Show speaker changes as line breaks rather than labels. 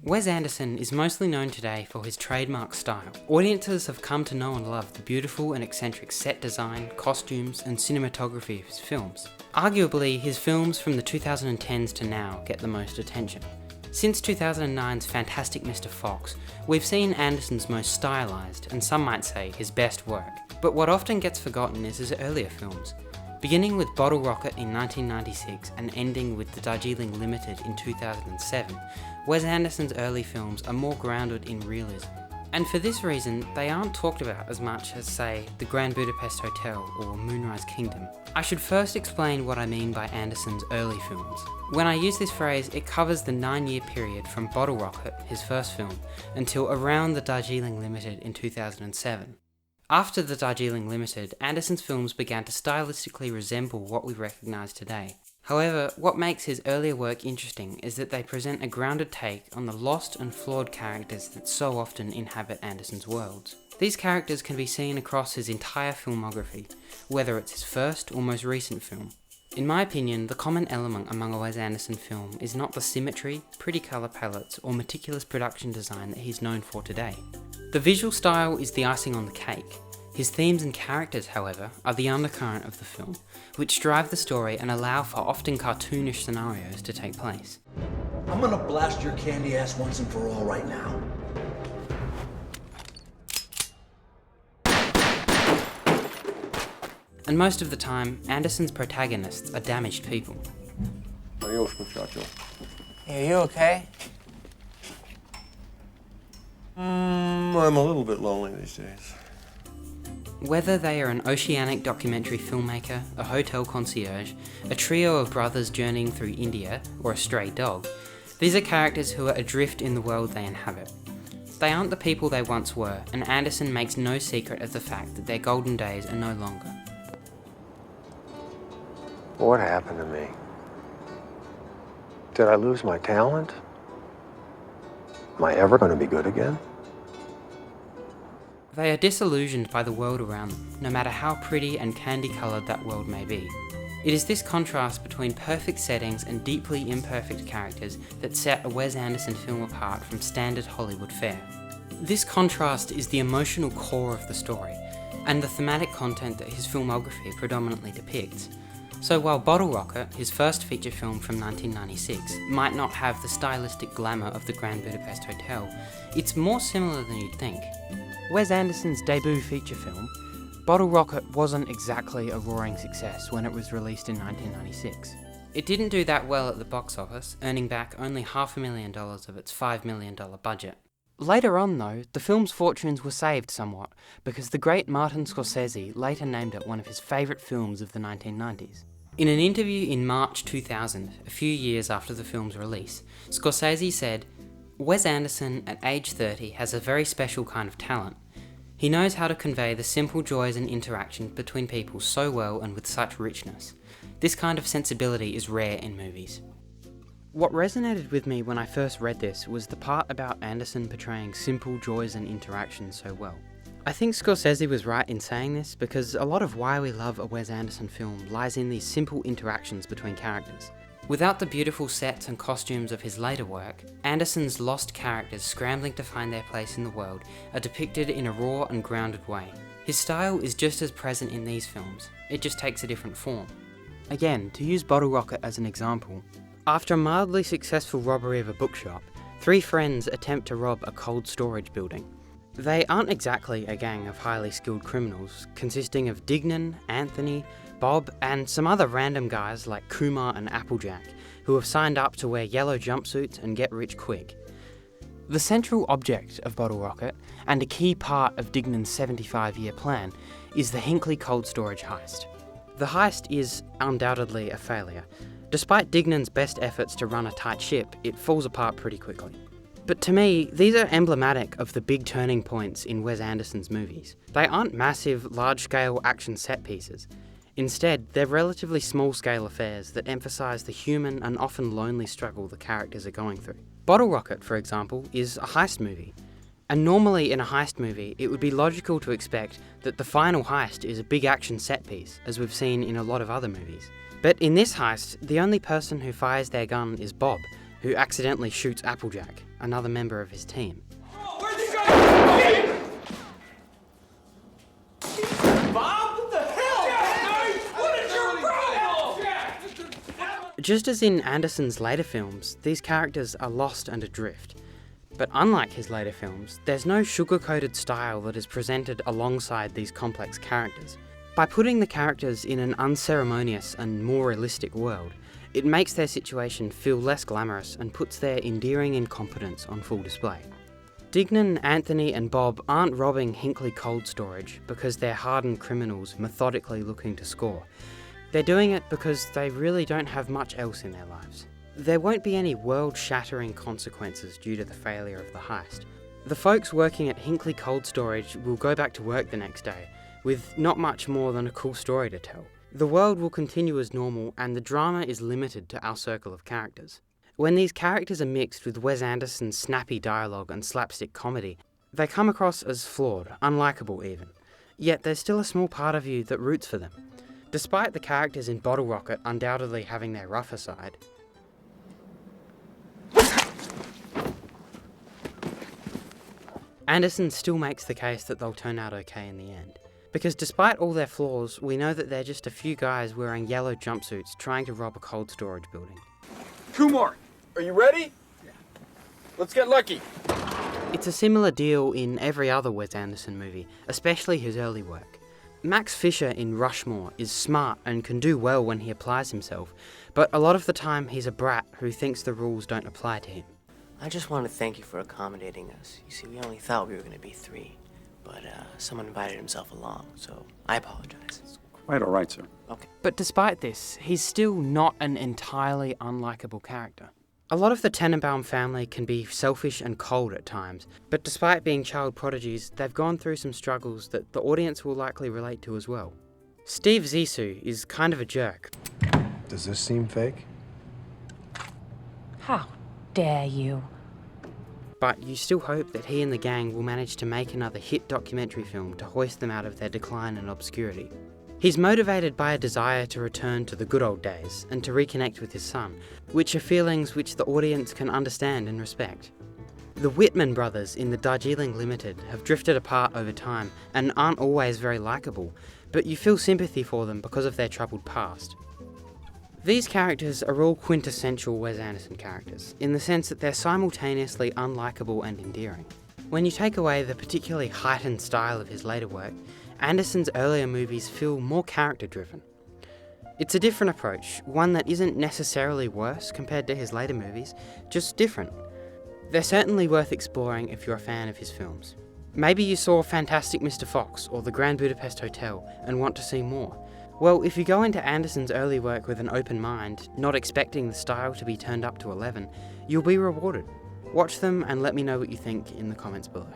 Wes Anderson is mostly known today for his trademark style. Audiences have come to know and love the beautiful and eccentric set design, costumes, and cinematography of his films. Arguably, his films from the 2010s to now get the most attention. Since 2009's Fantastic Mr. Fox, we've seen Anderson's most stylized, and some might say his best work. But what often gets forgotten is his earlier films. Beginning with Bottle Rocket in 1996 and ending with The Darjeeling Limited in 2007, Wes Anderson's early films are more grounded in realism. And for this reason, they aren't talked about as much as, say, The Grand Budapest Hotel or Moonrise Kingdom. I should first explain what I mean by Anderson's early films. When I use this phrase, it covers the 9-year period from Bottle Rocket, his first film, until around The Darjeeling Limited in 2007. After The Darjeeling Limited, Anderson's films began to stylistically resemble what we recognise today. However, what makes his earlier work interesting is that they present a grounded take on the lost and flawed characters that so often inhabit Anderson's worlds. These characters can be seen across his entire filmography, whether it's his first or most recent film. In my opinion, the common element among a Wes Anderson film is not the symmetry, pretty colour palettes, or meticulous production design that he's known for today. The visual style is the icing on the cake. His themes and characters, however, are the undercurrent of the film, which drive the story and allow for often cartoonish scenarios to take place.
I'm gonna blast your candy ass once and for all right now.
And most of the time, Anderson's protagonists are damaged people.
Adios, muchacho.
Hey, are you okay?
I'm a little bit lonely these days.
Whether they are an oceanic documentary filmmaker, a hotel concierge, a trio of brothers journeying through India, or a stray dog, these are characters who are adrift in the world they inhabit. They aren't the people they once were, and Anderson makes no secret of the fact that their golden days are no longer.
What happened to me? Did I lose my talent? Am I ever going to be good again?
They are disillusioned by the world around them, no matter how pretty and candy-coloured that world may be. It is this contrast between perfect settings and deeply imperfect characters that set a Wes Anderson film apart from standard Hollywood fare. This contrast is the emotional core of the story, and the thematic content that his filmography predominantly depicts. So while Bottle Rocket, his first feature film from 1996, might not have the stylistic glamour of the Grand Budapest Hotel, it's more similar than you'd think. Wes Anderson's debut feature film, Bottle Rocket wasn't exactly a roaring success when it was released in 1996. It didn't do that well at the box office, earning back only $500,000 of its $5 million budget. Later on though, the film's fortunes were saved somewhat, because the great Martin Scorsese later named it one of his favourite films of the 1990s. In an interview in March 2000, a few years after the film's release, Scorsese said, "Wes Anderson, at age 30, has a very special kind of talent. He knows how to convey the simple joys and interaction between people so well and with such richness. This kind of sensibility is rare in movies." What resonated with me when I first read this was the part about Anderson portraying simple joys and interactions so well. I think Scorsese was right in saying this because a lot of why we love a Wes Anderson film lies in these simple interactions between characters. Without the beautiful sets and costumes of his later work, Anderson's lost characters scrambling to find their place in the world are depicted in a raw and grounded way. His style is just as present in these films, it just takes a different form. Again, to use Bottle Rocket as an example, after a mildly successful robbery of a bookshop, 3 friends attempt to rob a cold storage building. They aren't exactly a gang of highly skilled criminals, consisting of Dignan, Anthony, Bob, and some other random guys like Kumar and Applejack, who have signed up to wear yellow jumpsuits and get rich quick. The central object of Bottle Rocket, and a key part of Dignan's 75-year plan, is the Hinckley cold storage heist. The heist is undoubtedly a failure. Despite Dignan's best efforts to run a tight ship, it falls apart pretty quickly. But to me, these are emblematic of the big turning points in Wes Anderson's movies. They aren't massive, large-scale action set pieces. Instead, they're relatively small-scale affairs that emphasise the human and often lonely struggle the characters are going through. Bottle Rocket, for example, is a heist movie. And normally in a heist movie, it would be logical to expect that the final heist is a big action set piece, as we've seen in a lot of other movies. But in this heist, the only person who fires their gun is Bob, who accidentally shoots Applejack, another member of his team.
Where'd you go? Bob, what the hell? What is your problem?
Just as in Anderson's later films, these characters are lost and adrift. But unlike his later films, there's no sugar-coated style that is presented alongside these complex characters. By putting the characters in an unceremonious and more realistic world, it makes their situation feel less glamorous and puts their endearing incompetence on full display. Dignan, Anthony and Bob aren't robbing Hinckley Cold Storage because they're hardened criminals methodically looking to score. They're doing it because they really don't have much else in their lives. There won't be any world-shattering consequences due to the failure of the heist. The folks working at Hinckley Cold Storage will go back to work the next day, with not much more than a cool story to tell. The world will continue as normal, and the drama is limited to our circle of characters. When these characters are mixed with Wes Anderson's snappy dialogue and slapstick comedy, they come across as flawed, unlikable even. Yet there's still a small part of you that roots for them. Despite the characters in Bottle Rocket undoubtedly having their rougher side, Anderson still makes the case that they'll turn out okay in the end. Because despite all their flaws, we know that they're just a few guys wearing yellow jumpsuits trying to rob a cold storage building.
Kumar, are you ready? Yeah. Let's get lucky.
It's a similar deal in every other Wes Anderson movie, especially his early work. Max Fisher in Rushmore is smart and can do well when he applies himself, but a lot of the time he's a brat who thinks the rules don't apply to him.
I just want to thank you for accommodating us. You see, we only thought we were going to be 3, but someone invited himself along, so I apologize.
Quite all right, sir.
Okay.
But despite this, he's still not an entirely unlikable character. A lot of the Tenenbaum family can be selfish and cold at times, but despite being child prodigies, they've gone through some struggles that the audience will likely relate to as well. Steve Zissou is kind of a jerk.
Does this seem fake?
How dare you?
But you still hope that he and the gang will manage to make another hit documentary film to hoist them out of their decline and obscurity. He's motivated by a desire to return to the good old days and to reconnect with his son, which are feelings which the audience can understand and respect. The Whitman brothers in the Darjeeling Limited have drifted apart over time and aren't always very likeable, but you feel sympathy for them because of their troubled past. These characters are all quintessential Wes Anderson characters, in the sense that they're simultaneously unlikable and endearing. When you take away the particularly heightened style of his later work, Anderson's earlier movies feel more character-driven. It's a different approach, one that isn't necessarily worse compared to his later movies, just different. They're certainly worth exploring if you're a fan of his films. Maybe you saw Fantastic Mr. Fox or The Grand Budapest Hotel and want to see more. Well, if you go into Anderson's early work with an open mind, not expecting the style to be turned up to 11, you'll be rewarded. Watch them and let me know what you think in the comments below.